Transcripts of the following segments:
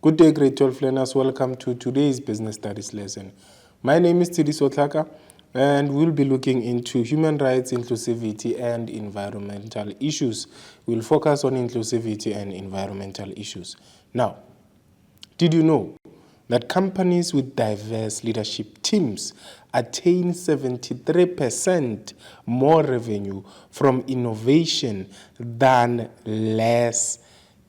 Good day, grade 12 learners. Welcome to today's business studies lesson. My name is Tidiso Tlaka, and we'll be looking into human rights, inclusivity, and environmental issues. We'll focus on inclusivity and environmental issues. Now, did you know that companies with diverse leadership teams attain 73% more revenue from innovation than less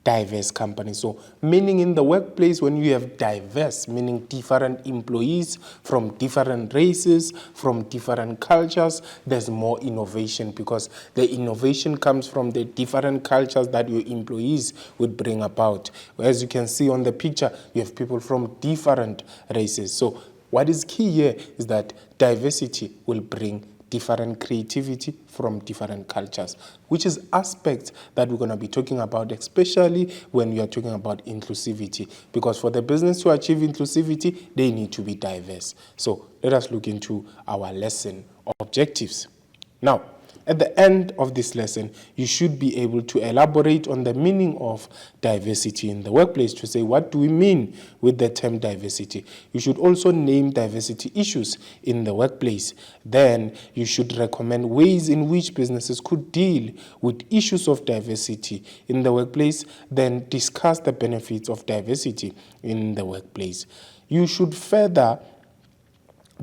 diverse companies? So meaning in the workplace, when you have diverse, meaning different employees from different races, from different cultures, there's more innovation because the innovation comes from the different cultures that your employees would bring about. As you can see on the picture, you have people from different races. So what is key here is that diversity will bring different creativity from different cultures, which is aspects that we're going to be talking about, especially when we are talking about inclusivity, because for the business to achieve inclusivity, they need to be diverse. So let us look into our lesson objectives. Now, at the end of this lesson, you should be able to elaborate on the meaning of diversity in the workplace, to say, what do we mean with the term diversity? You should also name diversity issues in the workplace. Then you should recommend ways in which businesses could deal with issues of diversity in the workplace. Then discuss the benefits of diversity in the workplace. You should further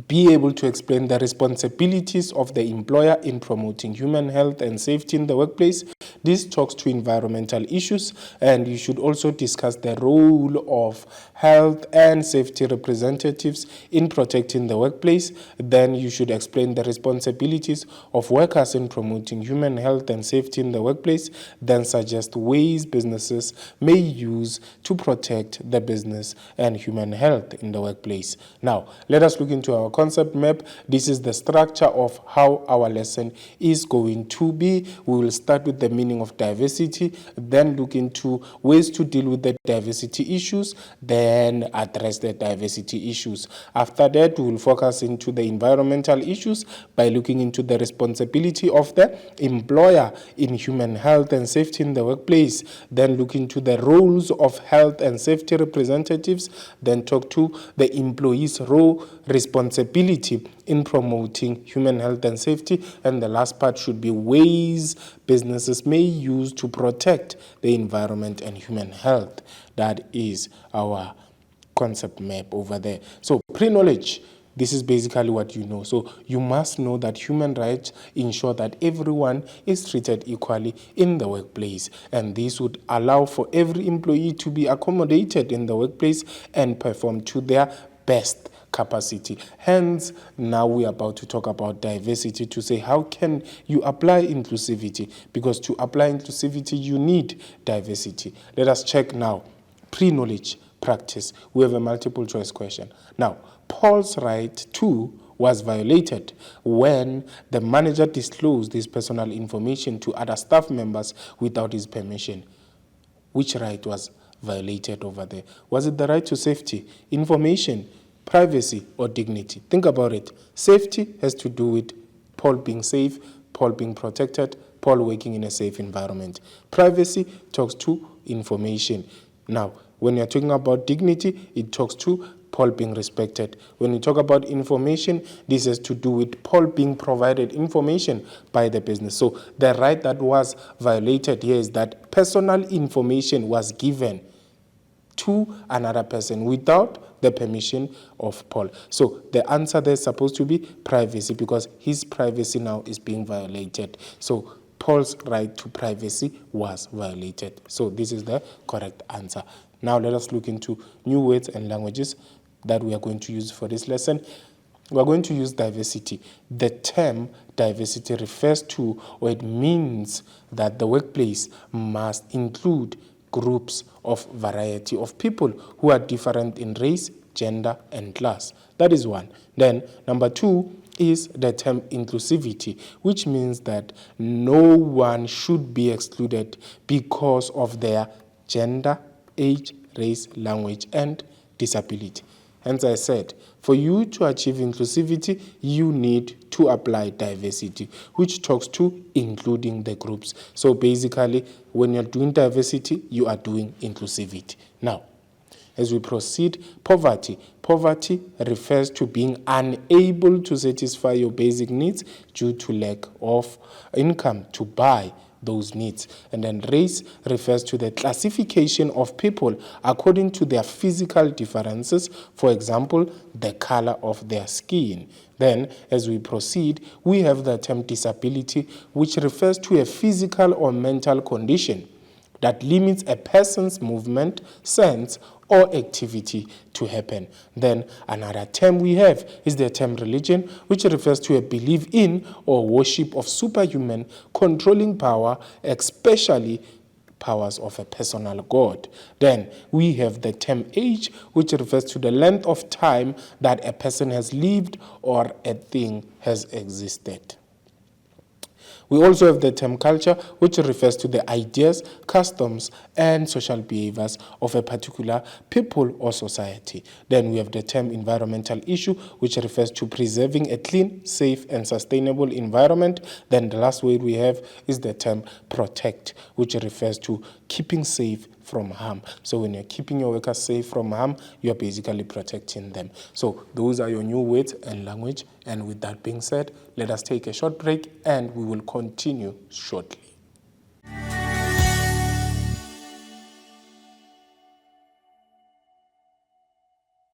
be able to explain the responsibilities of the employer in promoting human health and safety in the workplace. This talks to environmental issues, and you should also discuss the role of health and safety representatives in protecting the workplace. Then you should explain the responsibilities of workers in promoting human health and safety in the workplace. Then suggest ways businesses may use to protect the business and human health in the workplace. Now, let us look into our concept map. This is the structure of how our lesson is going to be. We will start with the meaning of diversity, then look into ways to deal with the diversity issues, then address the diversity issues. After that, we will focus into the environmental issues by looking into the responsibility of the employer in human health and safety in the workplace, then look into the roles of health and safety representatives, then talk to the employee's role, responsibility in promoting human health and safety, and the last part should be ways businesses may use to protect the environment and human health. That is our concept map over there. So pre-knowledge, this is basically what you know. So you must know that human rights ensure that everyone is treated equally in the workplace, and this would allow for every employee to be accommodated in the workplace and perform to their best capacity. Hence, now we're about to talk about diversity, to say how can you apply inclusivity, because to apply inclusivity you need diversity. Let us check now. Pre-knowledge practice. We have a multiple choice question. Now, Paul's right to was violated when the manager disclosed his personal information to other staff members without his permission. Which right was violated over there? Was it the right to safety, information, privacy, or dignity? Think about it. Safety has to do with Paul being safe, Paul being protected, Paul working in a safe environment. Privacy talks to information. Now, when you're talking about dignity, it talks to Paul being respected. When we talk about information, this has to do with Paul being provided information by the business. So the right that was violated here is that personal information was given to another person without the permission of Paul. So the answer there is supposed to be privacy, because his privacy now is being violated. So Paul's right to privacy was violated. So this is the correct answer. Now let us look into new words and languages that we are going to use for this lesson. We are going to use diversity. The term diversity refers to, or it means that the workplace must include groups of variety of people who are different in race, gender, and class. That is one. Then number two is the term inclusivity, which means that no one should be excluded because of their gender, age, race, language, and disability. Hence I said, for you to achieve inclusivity, you need to apply diversity, which talks to including the groups. So basically, when you're doing diversity, you are doing inclusivity. Now, as we proceed, poverty. Poverty refers to being unable to satisfy your basic needs due to lack of income to buy those needs. And then race refers to the classification of people according to their physical differences, for example, the color of their skin. Then, as we proceed, we have the term disability, which refers to a physical or mental condition that limits a person's movement, sense, or activity to happen. Then another term we have is the term religion, which refers to a belief in or worship of superhuman controlling power, especially powers of a personal God. Then we have the term age, which refers to the length of time that a person has lived or a thing has existed. We also have the term culture, which refers to the ideas, customs, and social behaviors of a particular people or society. Then we have the term environmental issue, which refers to preserving a clean, safe, and sustainable environment. Then the last word we have is the term protect, which refers to keeping safe from harm. So when you're keeping your workers safe from harm, you're basically protecting them. So those are your new words and language. And with that being said, let us take a short break and we will continue shortly.